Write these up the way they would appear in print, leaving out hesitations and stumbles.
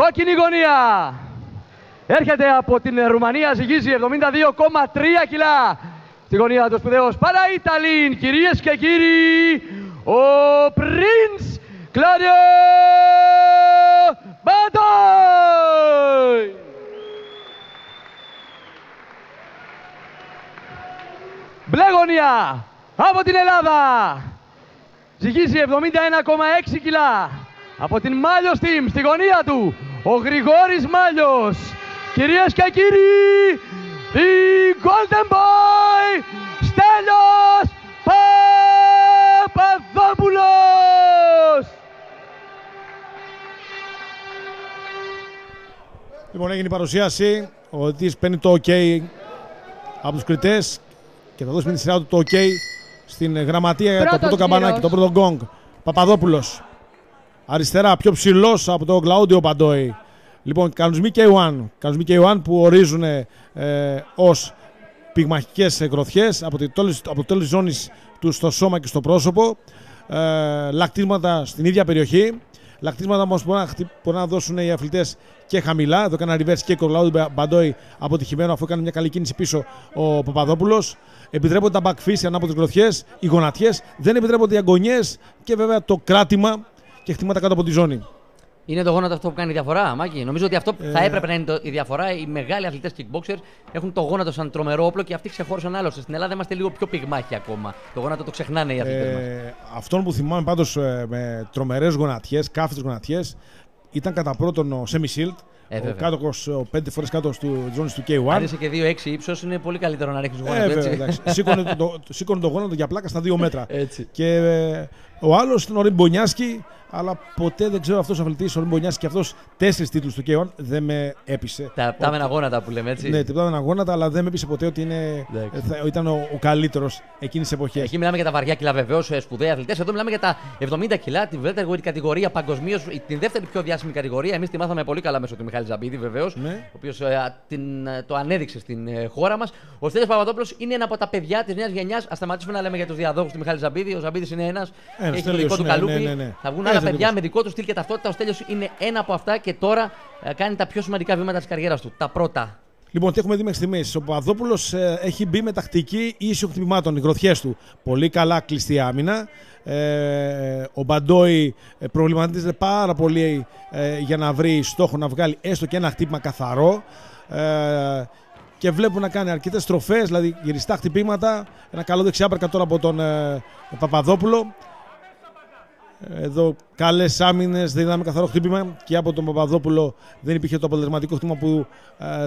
Κόκκινη γωνία. Έρχεται από την Ρουμανία, ζυγίζει 72,3 κιλά. Στη γωνία του σπουδαίος Παναΐταλιν, κυρίες και κύριοι, ο Prince Claudio Badoy. Μπλε γωνία από την Ελλάδα. Ζυγίζει 71,6 κιλά. Από την Μάλιος Team, στη γωνία του, ο Γρηγόρης Μάλιος. Κυρίες και κύριοι, the Golden Boy, Στέλιος Παπαδόπουλος. Λοιπόν, έγινε η παρουσίαση. Ο διαιτητής παίρνει το OK από τους κριτές και θα δώσει με τη σειρά του το OK στην γραμματεία για το πρώτο καμπανάκι, το πρώτο γκόγκ. Παπαδόπουλος. Αριστερά, πιο ψηλός από τον Κλαούντιο Μπαντόι. Λοιπόν, κανονισμοί K1 που ορίζουν ως πυγμαχικές γροθιές από το τέλος της ζώνης του στο σώμα και στο πρόσωπο. Λακτίσματα στην ίδια περιοχή. Λακτίσματα όμως μπορούν να δώσουν οι αθλητές και χαμηλά. Εδώ έκανε ένα reverse kick ο Κλαούντιο Μπαντόι αποτυχημένο αφού έκανε μια καλή κίνηση πίσω ο Παπαδόπουλος. Επιτρέπονται τα backfist ανάποδες γροθιές, οι γονατιές. Δεν επιτρέπονται οι αγωνιές και βέβαια το κράτημα και χτυπήματα κάτω από τη ζώνη. Είναι το γόνατο αυτό που κάνει διαφορά, Μάκη. Νομίζω ότι αυτό θα έπρεπε να είναι η διαφορά. Οι μεγάλοι αθλητές kickboxer έχουν το γόνατο σαν τρομερό όπλο και αυτοί ξεχώρισαν άλλο. Στην Ελλάδα είμαστε λίγο πιο πυγμάχοι ακόμα. Το γόνατο το ξεχνάνε οι αθλητές μας. Αυτόν που θυμάμαι πάντως με τρομερές γονατιές, κάθετες γονατιές, ήταν κατά πρώτον ο Σέμι Σίλτ. Ο κάτοχος 5 φορές κάτω στη ζώνη του K1. Αν είσαι και 2,6 ύψος, είναι πολύ καλύτερο να ρίχνεις γόνατο. Σήκωνε το γόνατο για πλάκα στα 2 μέτρα. Και ο άλλος ήταν ο Ριμπονιάσκι, αλλά ποτέ δεν ξέρω αυτός ο αθλητής, ο Ριμπονιάσκι, και αυτός 4 τίτλους του K1 δεν με έπεισε. Τα πτάμενα γόνατα που λέμε, έτσι. Ναι, τα πτάμενα γόνατα, αλλά δεν με έπεισε ποτέ ότι ήταν ο καλύτερος εκείνης της εποχής. Εκεί μιλάμε για τα βαριά κιλά, βεβαίως, σπουδαίοι αθλητές. Εδώ μιλάμε για τα 70 κιλά, την δεύτερη κατηγορία παγκοσμίως, την δεύτερη πιο διάσημη κατηγορία. Εμείς τη μάθαμε πολύ καλά μέσω του Μιχάλη Ζαμπίδη, βεβαίως, ο οποίος το ανέδειξε στην χώρα μας. Ο Στέλιος Παπαδόπουλος είναι ένα από τα παιδιά της νέας γενιάς. Ας σταματήσουμε να λέμε για τους διαδόχους του Μιχάλη Ζαμπίδη. Ο Ζαμπίδης είναι ένας, έχει το δικό του καλούπι. Θα βγουν άλλα παιδιά με δικό του στυλ και ταυτότητα. Ο Στέλιος είναι ένα από αυτά και τώρα κάνει τα πιο σημαντικά βήματα της καριέρας του. Τα πρώτα. Λοιπόν, τι έχουμε δει μέχρι στιγμής. Ο Παπαδόπουλος έχει μπει με τακτική ίσιο χτυπημάτων, οι γροθιές του. Πολύ καλά κλειστή άμυνα. Ο Μπαντόι προβληματίζεται πάρα πολύ για να βρει στόχο να βγάλει έστω και ένα χτύπημα καθαρό. Και βλέπουμε να κάνει αρκετές στροφές, δηλαδή γυριστά χτυπήματα. Ένα καλό δεξιάπερκα τώρα από τον Παπαδόπουλο. Εδώ καλές άμυνες, δεν είδαμε καθαρό χτύπημα και από τον Παπαδόπουλο δεν υπήρχε το αποτελεσματικό χτύπημα που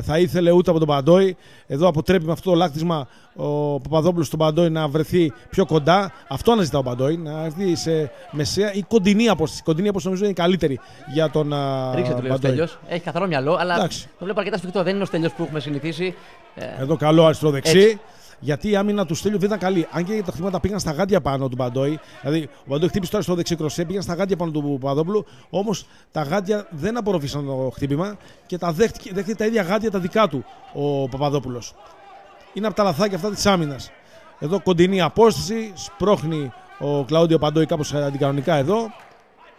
θα ήθελε, ούτε από τον Μπαντόι. Εδώ αποτρέπει με αυτό το λάκτισμα ο Παπαδόπουλος στον Μπαντόι να βρεθεί πιο κοντά. Αυτό αναζητά ο Μπαντόι, να έρθει σε μεσαία ή κοντινή απόσταση. Κοντινή απόσταση νομίζω είναι η καλύτερη για τον Ρίξε του λέει ο Στέλιος. Έχει καθαρό μυαλό, αλλά το βλέπω αρκετά σφιχτό. Δεν είναι ο Στέλιος που έχουμε συνηθίσει. Εδώ καλό αριστερό δεξί. Γιατί η άμυνα του Στέλιου δεν ήταν καλή. Αν και τα χτυπήματα πήγαν στα γάντια πάνω του Μπαντόι. Δηλαδή, ο Μπαντόι χτύπησε τώρα στο δεξί κροσέ, πήγαν στα γάντια πάνω του Παπαδόπουλου. Όμως τα γάντια δεν απορροφήσαν το χτύπημα και τα δέχτηκε τα ίδια γάντια τα δικά του ο Παπαδόπουλος. Είναι από τα λαθάκια αυτά της άμυνας. Εδώ κοντινή απόσταση, σπρώχνει ο Κλαούντιο Μπαντόι κάπως αντικανονικά εδώ.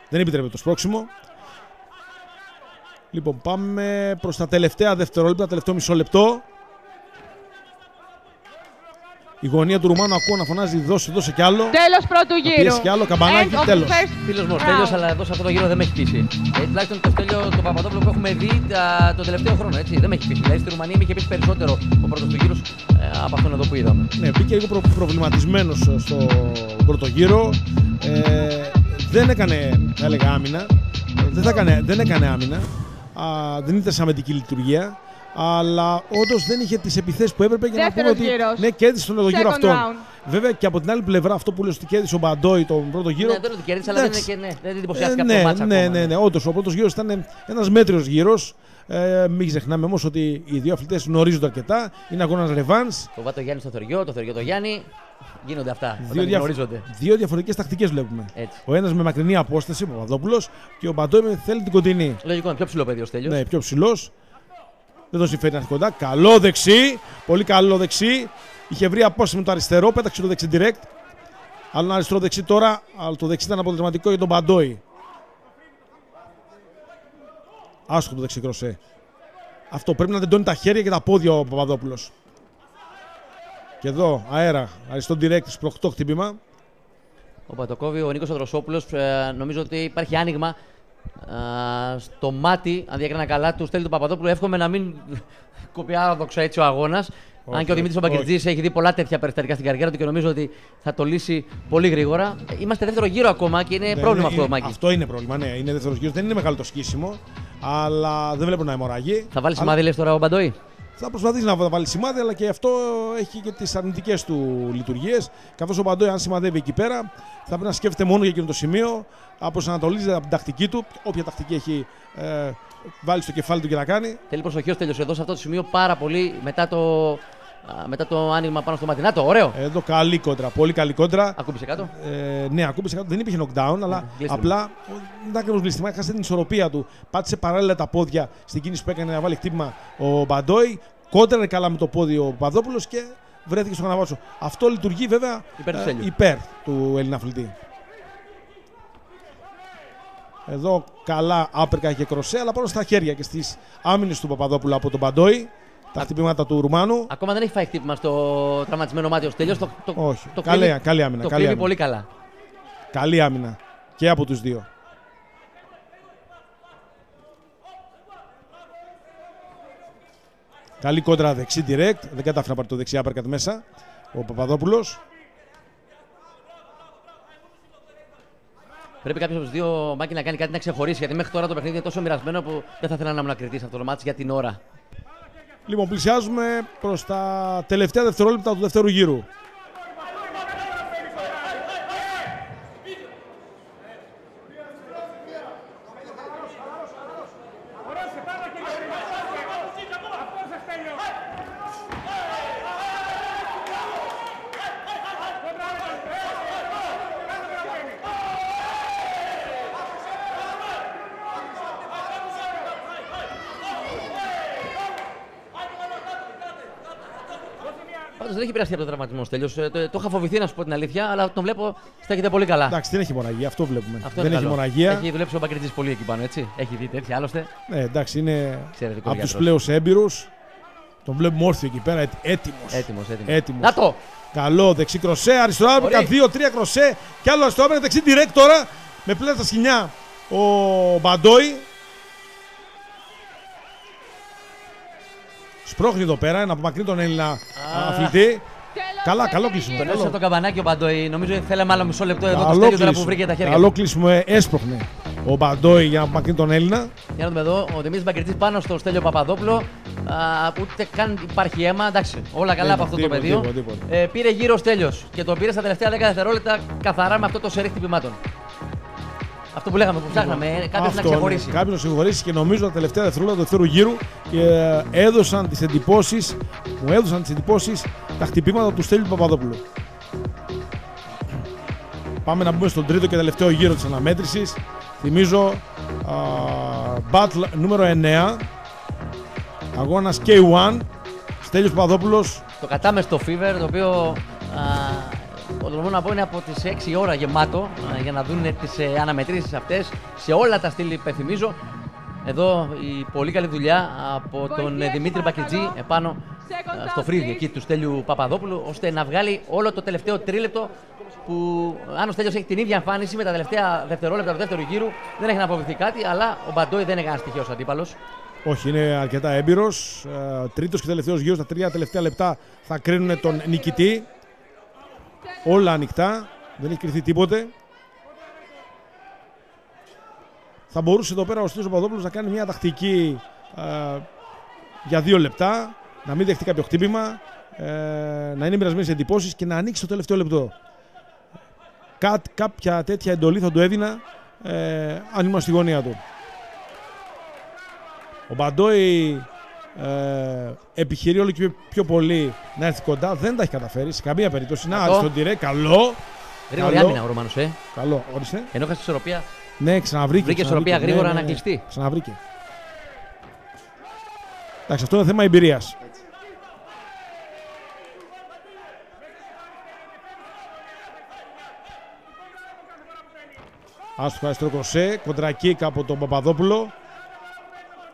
Δεν επιτρέπεται το σπρώξιμο. Λοιπόν, πάμε προς τα τελευταία δευτερόλεπτα, τελευταίο μισό λεπτό. Η γωνία του Ρουμάνου ακούω να φωνάζει δώσε κι άλλο. Τέλος πρώτου γύρου. Πιέσει κι άλλο, καμπανάκι, τέλος. Φίλος μου ο Στέλιος, αλλά εδώ σε αυτό το γύρο δεν με έχει πείσει. Τουλάχιστον το Στέλιο, το Παπαδόπουλο που έχουμε δει τον τελευταίο χρόνο, έτσι. Δεν με έχει πείσει. Δηλαδή στη Ρουμανία με είχε πείσει περισσότερο ο πρώτος του γύρου από αυτόν εδώ που είδαμε. Ναι, μπήκε λίγο προβληματισμένος στο πρώτο γύρο. Δεν έκανε, θα έλεγα, άμυνα. Δεν έκανε άμυνα. Δεν ήταν σε αμυντική λειτουργία. Αλλά όντως δεν είχε τις επιθέσεις που έπρεπε για να πούμε ότι ναι, κέρδισε τον γύρο αυτόν. Βέβαια και από την άλλη πλευρά, αυτό που λέει ότι κέρδισε ο Μπαντόι τον πρώτο γύρο. Ναι, δεν το κέρδισε, αλλά δεν εντυπωσιάστηκε από το μάτσα. Ναι, όντως ο πρώτος γύρος ήταν ένας μέτριος γύρος. Μην ξεχνάμε όμως ότι οι δύο αθλητές γνωρίζονται αρκετά. Είναι αγώνας ρεβάνς. Το Βάτο Γιάννη στο Θεριό, το Θεριό το Γιάννη. Γίνονται αυτά. Δύο διαφορετικές τακτικές βλέπουμε. Έτσι. Ο ένας με μακρινή απόσταση, ο Παπαδόπουλος, και ο Μπαντόι θέλει την κοντινή. Λογικό, είναι πιο ψηλό παιδί ο Στέλιος. Ναι, πιο ψηλός. Δεν τον συμφέρει να έρθει κοντά. Καλό δεξί. Πολύ καλό δεξί. Είχε βρει απόσταση με το αριστερό. Πέταξε το δεξί direct. Άλλο ένα αριστερό δεξί τώρα. Αλλά το δεξί ήταν αποτελεσματικό για τον Μπαντόι. Άσχο το δεξί κροσέ. Αυτό πρέπει να τεντώνει τα χέρια και τα πόδια ο Παπαδόπουλος. Και εδώ αέρα, αριστό direct, σπροκτό χτύπημα. Ο Πατοκόβη, ο Νίκος Ανδρωσόπουλος, νομίζω ότι υπάρχει άνοιγμα στο μάτι, αν διακρίνα καλά, του Στέλιου του Παπαδόπουλου. Εύχομαι να μην κοπεί άδοξα έτσι ο αγώνας. Αν και ο Δημήτρης Μπαγκριτζής έχει δει πολλά τέτοια περιστατικά στην καριέρα του και νομίζω ότι θα το λύσει πολύ γρήγορα. Είμαστε δεύτερο γύρο ακόμα και είναι πρόβλημα αυτό, Μάκη. Αυτό είναι πρόβλημα, ναι. Είναι δεύτερο γύρο. Δεν είναι μεγάλο το σκίσιμο, αλλά δεν βλέπω να αιμορραγεί. Θα βάλει σημάδι, λες τώρα ο Μπαντόι. Θα προσπαθήσει να βάλει σημάδι, αλλά και αυτό έχει και τις αρνητικές του λειτουργίες. Καθώς ο Μπαντόι, αν σημαδεύει εκεί πέρα, θα πρέπει να σκέφτεται μόνο για εκείνο το σημείο. Αποσανατολίζεται από την τακτική του, όποια τακτική έχει βάλει στο κεφάλι του και να κάνει. Θέλει προσοχή ο Στέλιος εδώ σε αυτό το σημείο πάρα πολύ μετά το άνοιγμα πάνω στο μάτι. Να το, ωραίο. Εδώ καλή κόντρα, πολύ καλή κόντρα. Ακούμπησε κάτω. Ναι, ακούμπησε κάτω. Δεν υπήρχε knockdown, αλλά απλά δεν ήταν ακριβώς γλίστημα. Έχασε την ισορροπία του. Πάτησε παράλληλα τα πόδια στην κίνηση που έκανε να βάλει χτύπημα ο Μπαντόι. Κόντραρε καλά με το πόδι ο Παπαδόπουλος και βρέθηκε στο καναβάτσο. Αυτό λειτουργεί βέβαια υπέρ του Έλληνα αθλητή. Εδώ καλά άπερκα και κροσέ, αλλά πάνω στα χέρια και στις άμυνες του Παπαδόπουλου από τον Μπαντόι. Τα χτυπήματα του Ρουμάνου. Ακόμα δεν έχει φάει χτύπημα στο τραυματισμένο μάτι ο Στέλιος. Όχι. Καλή άμυνα. Το κλείνει πολύ καλά. Καλή άμυνα και από τους δύο. Καλή κόντρα δεξί direct. Δεν κατάφερε να πάρει το δεξί uppercut μέσα ο Παπαδόπουλος. Πρέπει κάποιος από τους δύο, Μάκη, να κάνει κάτι να ξεχωρίσει. Γιατί μέχρι τώρα το παιχνίδι είναι τόσο μοιρασμένο που δεν θα ήθελα να ήμουν ακριτής αυτό το μάτι για την ώρα. Λοιπόν, πλησιάζουμε προς τα τελευταία δευτερόλεπτα του δεύτερου γύρου. Πάντως δεν έχει περάσει από το τραυματισμό Στέλιος. Το είχα φοβηθεί, να σου πω την αλήθεια, αλλά τον βλέπω στέκεται πολύ καλά. Εντάξει, δεν έχει μοναγία, αυτό βλέπουμε. Αυτό δεν έχει μοναγία. Έχει δουλέψει ο Μπαγκριτζής πολύ εκεί πάνω, έτσι. Έχει δει τέτοια άλλωστε. Ναι, εντάξει, είναι εξαιρετικό από τους πλέον έμπειρους. Τον βλέπουμε όρθιο εκεί πέρα, έτοιμος. Να το! Καλό δεξί κροσέ, αριστερό άπερκα, 2-3 κροσέ και άλλο αριστερό άπερκα, δεξί direct τώρα με πλέον στα σκοινιά ο Μπαντόι. Σπρώχνει εδώ πέρα, να απομακρύνει τον Έλληνα αθλητή. Καλά, καλό κλείσιμο. Τον έστω το καμπανάκι ο Μπαντόι. Νομίζω ότι θέλαμε άλλο μισό λεπτό εδώ το Στέλιο τώρα που βρήκε τα χέρια. Καλό κλείσιμο, έσπρωχνε ο Μπαντόι για να απομακρύνει τον Έλληνα. Για να δούμε εδώ, ο Δημήτρης Μπαγκριτζής πάνω στο Στέλιο Παπαδόπουλο. Ούτε καν υπάρχει αίμα. Εντάξει, όλα καλά από αυτό το πεδίο. Πήρε γύρω ο Στέλιος και τον πήρε στα τελευταία 10 δευτερόλεπτα καθαρά με αυτό το σερί χτυπημάτων. Αυτό που λέγαμε, που ψάχναμε, κάποιος να ξεχωρίσει. Ναι, κάποιος να ξεχωρίσει και νομίζω τα τελευταία δευτερόλεπτα του δεύτερου γύρου έδωσαν τις εντυπώσεις, μου έδωσαν τις εντυπώσεις τα χτυπήματα του Στέλιου Παπαδόπουλου. Πάμε να μπούμε στον τρίτο και τελευταίο γύρο της αναμέτρησης. Θυμίζω battle νούμερο 9, αγώνας K1, Στέλιος Παπαδόπουλος. Το κατάμεστο Fever, το οποίο τολμώ να πω είναι από τις 6 ώρα γεμάτο για να δουν τις αναμετρήσεις αυτές σε όλα τα στυλ, υπενθυμίζω. Εδώ η πολύ καλή δουλειά από τον Δημήτρη Μπαγκριτζή επάνω στο φρύδι εκεί του Στέλιου Παπαδόπουλου, ώστε να βγάλει όλο το τελευταίο τρίλεπτο που αν ο Στέλιος έχει την ίδια εμφάνιση με τα τελευταία δευτερόλεπτα του δεύτερου γύρου δεν έχει να αποβηθεί κάτι, αλλά ο Μπαντόι δεν είναι κανένας τυχαίος αντίπαλος. Όχι, είναι αρκετά έμπειρος. Τρίτος και τελευταίος γύρος, τα 3 τελευταία λεπτά θα κρίνουν τον νικητή. Όλα ανοιχτά, δεν έχει κρυφθεί τίποτε. Θα μπορούσε εδώ πέρα ο Στέλιος Παπαδόπουλος να κάνει μια τακτική για 2 λεπτά, να μην δεχτεί κάποιο χτύπημα, να είναι μοιρασμένες εντυπώσεις και να ανοίξει το τελευταίο λεπτό. Κάποια τέτοια εντολή θα του έδινα αν ήμουν στη γωνία του. Ο Μπαντόι επιχειρεί όλο και πιο πολύ να έρθει κοντά, δεν τα έχει καταφέρει σε καμία περίπτωση. Να άρεσε τον τυρέ, καλό. Γρήγορη άμυνα ο Ρουμάνος, Καλό, όρισε. Ενώ έχασε ισορροπία. Ναι, ξαναβρήκε. Βρήκε ισορροπία γρήγορα να κλειστεί. Ξαναβρήκε. Εντάξει, αυτό είναι θέμα εμπειρίας. Άστοχο αριστερό κροσέ, κοντρακίκ από τον Παπαδόπουλο.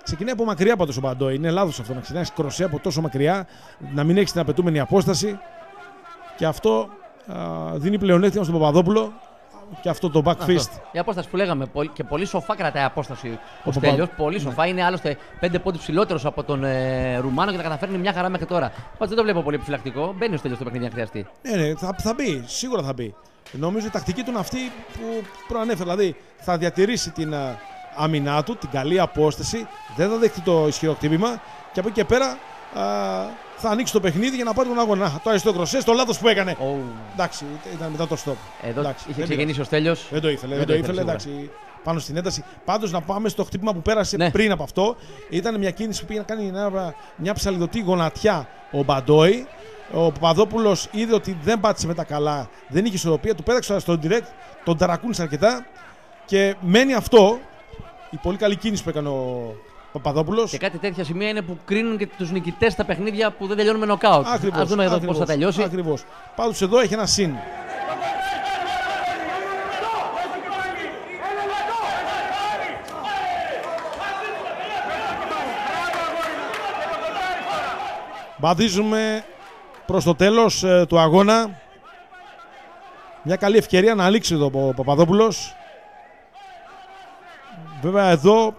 Ξεκινάει από μακριά πάντως ο Μπαντόι. Είναι λάθος αυτό να ξεκινάει κροσέ από τόσο μακριά, να μην έχει την απαιτούμενη απόσταση. Και αυτό δίνει πλεονέκτημα στον Παπαδόπουλο. Και αυτό το back fist. Η απόσταση που λέγαμε και πολύ σοφά κρατάει απόσταση ο Στέλιος. Πολύ σοφά. Είναι άλλωστε 5 πόντους ψηλότερος από τον Ρουμάνο και τα καταφέρνει μια χαρά μέχρι τώρα. Πάντως δεν το βλέπω πολύ επιφυλακτικό. Μπαίνει ο Στέλιος στο παιχνίδι αν χρειαστεί. Ναι, θα μπει. Σίγουρα θα μπει. Νομίζω η τακτική του είναι αυτή που προανέφερα. Δηλαδή θα διατηρήσει την άμυνά του, την καλή απόσταση. Δεν θα δεχτεί το ισχυρό χτύπημα. Και από εκεί και πέρα θα ανοίξει το παιχνίδι για να πάρει τον αγώνα. Το αριστερό κροσέ, το λάθος που έκανε. Εντάξει, ήταν μετά το stop. Εδώ εντάξει, είχε ξεκινήσει ο Στέλιος. Δεν το ήθελε. Εντάξει, πάνω στην ένταση. Πάντως να πάμε στο χτύπημα που πέρασε πριν από αυτό. Ήταν μια κίνηση που πήγε να κάνει μια ψαλιδωτή γονατιά ο Μπαντόι. Ο Παπαδόπουλος είδε ότι δεν πάτησε με τα καλά, δεν είχε ισορροπία, του πέταξε στο direct, τον ταρακούνησε αρκετά και μένει αυτό η πολύ καλή κίνηση που έκανε ο Παπαδόπουλος. Και κάτι τέτοια σημεία είναι που κρίνουν και τους νικητές στα παιχνίδια που δεν τελειώνουν με νοκάουτ. Ας δούμε εδώ πώς θα τελειώσει. Ακριβώς. Πάντως εδώ έχει ένα συν. Βαδίζουμε προς το τέλος του αγώνα. Μια καλή ευκαιρία να λήξει εδώ ο Παπαδόπουλος. Βέβαια εδώ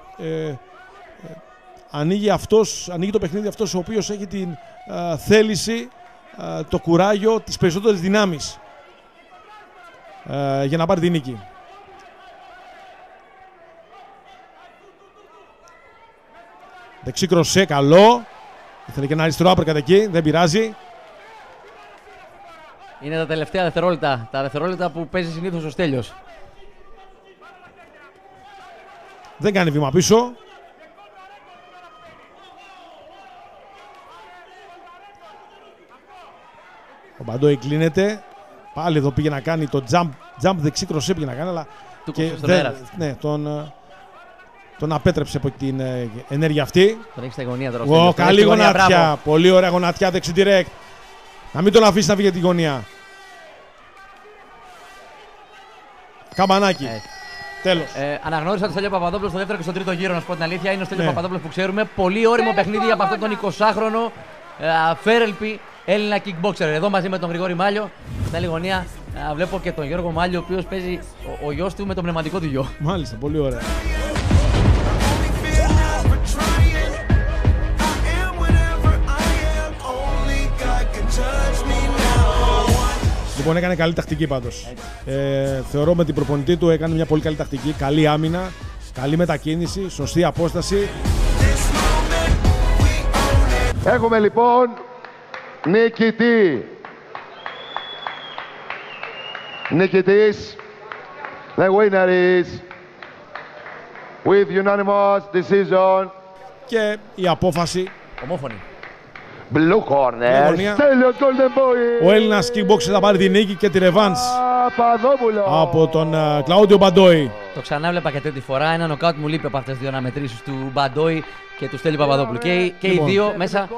ανοίγει το παιχνίδι αυτός ο οποίος έχει την θέληση, το κουράγιο, τις περισσότερες δυνάμεις για να πάρει την νίκη. Δεξί κροσέ, καλό. Ήθελε και ένα αριστερό άπερκατ εκεί, δεν πειράζει. Είναι τα τελευταία δευτερόλεπτα, τα δευτερόλεπτα που παίζει συνήθως ο Στέλιος. Δεν κάνει βήμα πίσω. Ο Μπαντόι κλείνεται. Πάλι εδώ πήγε να κάνει το jump δεξί κροσέ πήγε να κάνει, αλλά ναι, τον απέτρεψε από την ενέργεια αυτή. Τον έχει στα γωνία τώρα. Καλή γονατιά. Πολύ ωραία γονατιά δεξί direct. Να μην τον αφήσει να βγει για τη γωνία. Καμπανάκι. Τέλος. Αναγνώρισα τον Στέλιο Παπαδόπουλο στο δεύτερο και στο τρίτο γύρο, να σου πω την αλήθεια. Είναι ο Στέλιος Παπαδόπουλος που ξέρουμε. Πολύ όριμο παιχνίδι από αυτόν τον 20χρονο φέρελπι Έλληνα kickboxer. Εδώ μαζί με τον Γρηγόρη Μάλιο. Στην άλλη γωνία βλέπω και τον Γιώργο Μάλιο, ο οποίος παίζει ο γιος του με τον πνευματικό του γιο. Μάλιστα, πολύ ωραία. Λοιπόν, έκανε καλή τακτική πάντως. Θεωρώ με την προπονητή του έκανε μια πολύ καλή τακτική. Καλή άμυνα, καλή μετακίνηση, σωστή απόσταση. Έχουμε λοιπόν νικητή. Νικητής. The winner is with unanimous decision. Και η απόφαση. Ομόφωνη. Blue corner, Στέλιος Golden Boy. Ο Έλληνας kickboxer θα πάρει την νίκη και τη ρεβάνς από τον Κλαούντιο Μπαντόι. Το ξανά βλέπα και τρίτη φορά. Ένα νοκάουτ μου λείπει από αυτές τις δύο αναμετρήσεις του Μπαντόι και του Στέλιου Παπαδόπουλου. Και οι δύο μέσα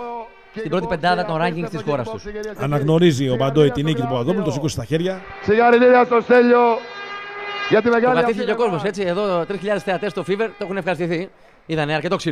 στην πρώτη πεντάδα των rankings της χώρας τους. Αναγνωρίζει ο Μπαντόι την νίκη του Παπαδόπουλου, το σήκωσε στα χέρια. Συγχαρητήρια στο Στέλιο για τη μεγάλη. Το καθίστηκε και ο κόσμος, έτσι. Εδώ 3.000 θεατές στο Fever το έχουν ευχαριστηθεί. Είδανε αρκετό ξύλο.